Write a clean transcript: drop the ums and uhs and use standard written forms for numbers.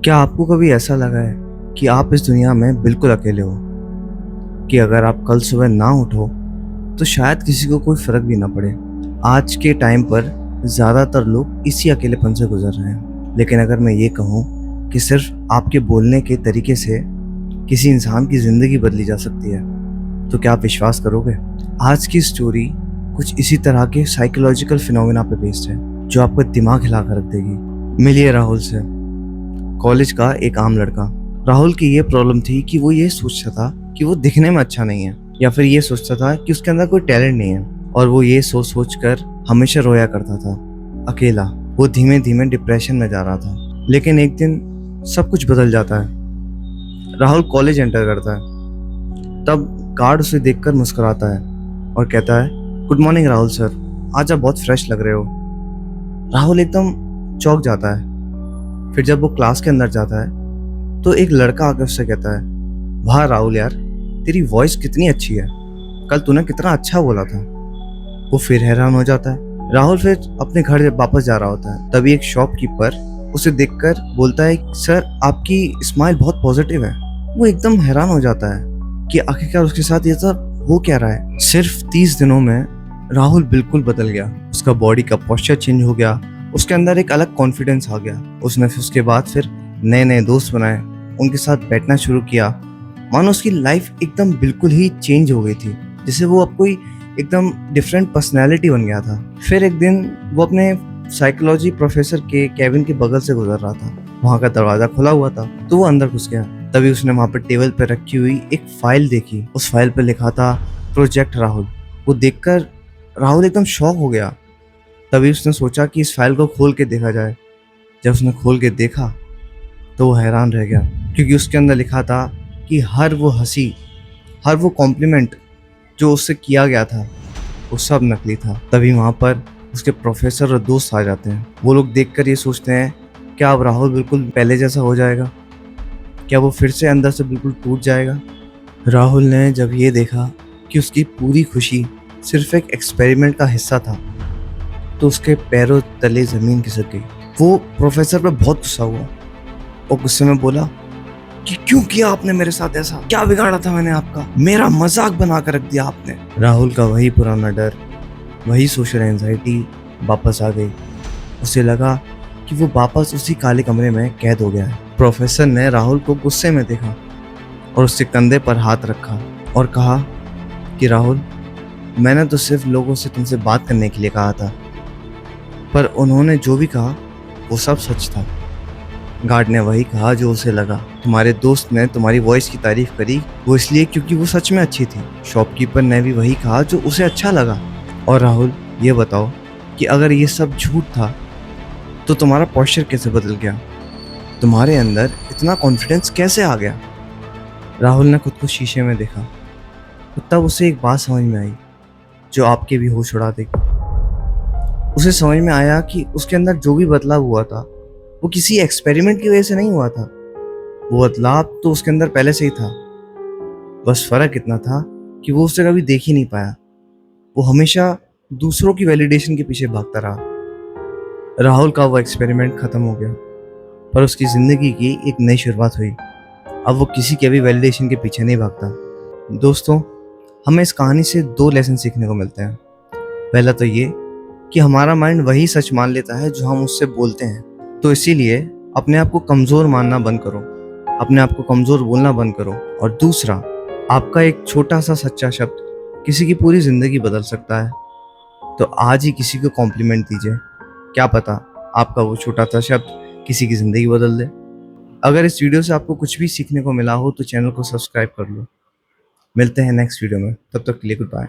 क्या आपको कभी ऐसा लगा है कि आप इस दुनिया में बिल्कुल अकेले हो? कि अगर आप कल सुबह ना उठो तो शायद किसी को कोई फर्क भी ना पड़े। आज के टाइम पर ज़्यादातर लोग इसी अकेलेपन से गुजर रहे हैं। लेकिन अगर मैं ये कहूँ कि सिर्फ आपके बोलने के तरीके से किसी इंसान की ज़िंदगी बदली जा सकती है, तो क्या आप विश्वास करोगे? आज की स्टोरी कुछ इसी तरह के साइकोलॉजिकल फिनोमेना पे बेस्ड है, जो आपका दिमाग हिला कर रख देगी। मिलिए राहुल से। कॉलेज का एक आम लड़का। राहुल की ये प्रॉब्लम थी कि वो ये सोचता था कि वो दिखने में अच्छा नहीं है, या फिर ये सोचता था कि उसके अंदर कोई टैलेंट नहीं है, और वो ये सोच सोच कर हमेशा रोया करता था अकेला। वो धीमे धीमे डिप्रेशन में जा रहा था। लेकिन एक दिन सब कुछ बदल जाता है। राहुल कॉलेज एंटर करता है। तब गार्ड उसे देखकर मुस्कुराता है और कहता है, गुड मॉर्निंग राहुल सर, आज आप बहुत फ्रेश लग रहे हो। राहुल एकदम चौंक जाता है। फिर जब वो क्लास के अंदर जाता है तो एक लड़का आकर उससे कहता है, वाह राहुल यार, तेरी वॉइस कितनी अच्छी है, कल तूने कितना अच्छा बोला था। वो फिर हैरान हो जाता है। राहुल फिर अपने घर वापस जा रहा होता है। तभी एक शॉपकीपर उसे देखकर बोलता है, सर आपकी स्माइल बहुत पॉजिटिव है। वो एकदम हैरान हो जाता है कि आखिरकार उसके साथ ये सब हो क्या रहा है। सिर्फ 30 दिनों में राहुल बिल्कुल बदल गया। उसका बॉडी का पोस्चर चेंज हो गया, उसके अंदर एक अलग कॉन्फिडेंस आ गया। उसने उसके बाद फिर नए नए दोस्त बनाए, उनके साथ बैठना शुरू किया। मानो उसकी लाइफ एकदम बिल्कुल ही चेंज हो गई थी, जिससे वो अब कोई एकदम डिफरेंट पर्सनैलिटी बन गया था। फिर एक दिन वो अपने साइकोलॉजी प्रोफेसर के कैबिन के बगल से गुजर रहा था। वहाँ का दरवाजा खुला हुआ था, तो वो अंदर घुस गया। तभी उसने वहाँ पर टेबल पर रखी हुई एक फाइल देखी। उस फाइल पर लिखा था प्रोजेक्ट राहुल। वो देखकर राहुल एकदम शॉक हो गया। तभी उसने सोचा कि इस फाइल को खोल के देखा जाए। जब उसने खोल के देखा तो वो हैरान रह गया, क्योंकि उसके अंदर लिखा था कि हर वो हंसी, हर वो कॉम्प्लीमेंट जो उससे किया गया था, वो सब नकली था। तभी वहाँ पर उसके प्रोफेसर और दोस्त आ जाते हैं। वो लोग देखकर ये सोचते हैं, क्या अब राहुल बिल्कुल पहले जैसा हो जाएगा? क्या वो फिर से अंदर से बिल्कुल टूट जाएगा? राहुल ने जब ये देखा कि उसकी पूरी खुशी सिर्फ एक एक्सपेरिमेंट का हिस्सा था, तो उसके पैरों तले जमीन खिसक गई। वो प्रोफेसर पे बहुत गुस्सा हुआ और गुस्से में बोला कि क्यों किया आपने मेरे साथ ऐसा? क्या बिगाड़ा था मैंने आपका? मेरा मजाक बना कर रख दिया आपने। राहुल का वही पुराना डर, वही सोशल एंजाइटी वापस आ गई। उसे लगा कि वो वापस उसी काले कमरे में कैद हो गया है। प्रोफेसर ने राहुल को गुस्से में देखा और उसके कंधे पर हाथ रखा और कहा कि राहुल, मैंने तो सिर्फ लोगों से तुमसे बात करने के लिए कहा था, पर उन्होंने जो भी कहा वो सब सच था। गार्ड ने वही कहा जो उसे लगा। तुम्हारे दोस्त ने तुम्हारी वॉइस की तारीफ करी, वो इसलिए क्योंकि वो सच में अच्छी थी। शॉपकीपर ने भी वही कहा जो उसे अच्छा लगा। और राहुल, ये बताओ कि अगर ये सब झूठ था तो तुम्हारा पोस्चर कैसे बदल गया? तुम्हारे अंदर इतना कॉन्फिडेंस कैसे आ गया? राहुल ने खुद को शीशे में देखा, तो तब उसे एक बात समझ में आई जो आपके भी होश उड़ा देगी। उसे समझ में आया कि उसके अंदर जो भी बदलाव हुआ था वो किसी एक्सपेरिमेंट की वजह से नहीं हुआ था। वो बदलाव तो उसके अंदर पहले से ही था। बस फर्क इतना था कि वो उसे कभी देख ही नहीं पाया। वो हमेशा दूसरों की वैलिडेशन के पीछे भागता रहा। राहुल का वो एक्सपेरिमेंट खत्म हो गया, पर उसकी जिंदगी की एक नई शुरुआत हुई। अब वो किसी के भी वैलिडेशन के पीछे नहीं भागता। दोस्तों, हमें इस कहानी से 2 लेसन सीखने को मिलते हैं। पहला तो ये कि हमारा माइंड वही सच मान लेता है जो हम उससे बोलते हैं। तो इसीलिए अपने आप को कमज़ोर मानना बंद करो, अपने आप को कमज़ोर बोलना बंद करो। और दूसरा, आपका एक छोटा सा सच्चा शब्द किसी की पूरी ज़िंदगी बदल सकता है। तो आज ही किसी को कॉम्प्लीमेंट दीजिए, क्या पता आपका वो छोटा सा शब्द किसी की ज़िंदगी बदल दे। अगर इस वीडियो से आपको कुछ भी सीखने को मिला हो तो चैनल को सब्सक्राइब कर लो। मिलते हैं नेक्स्ट वीडियो में, तब तक के लिए गुड बाय।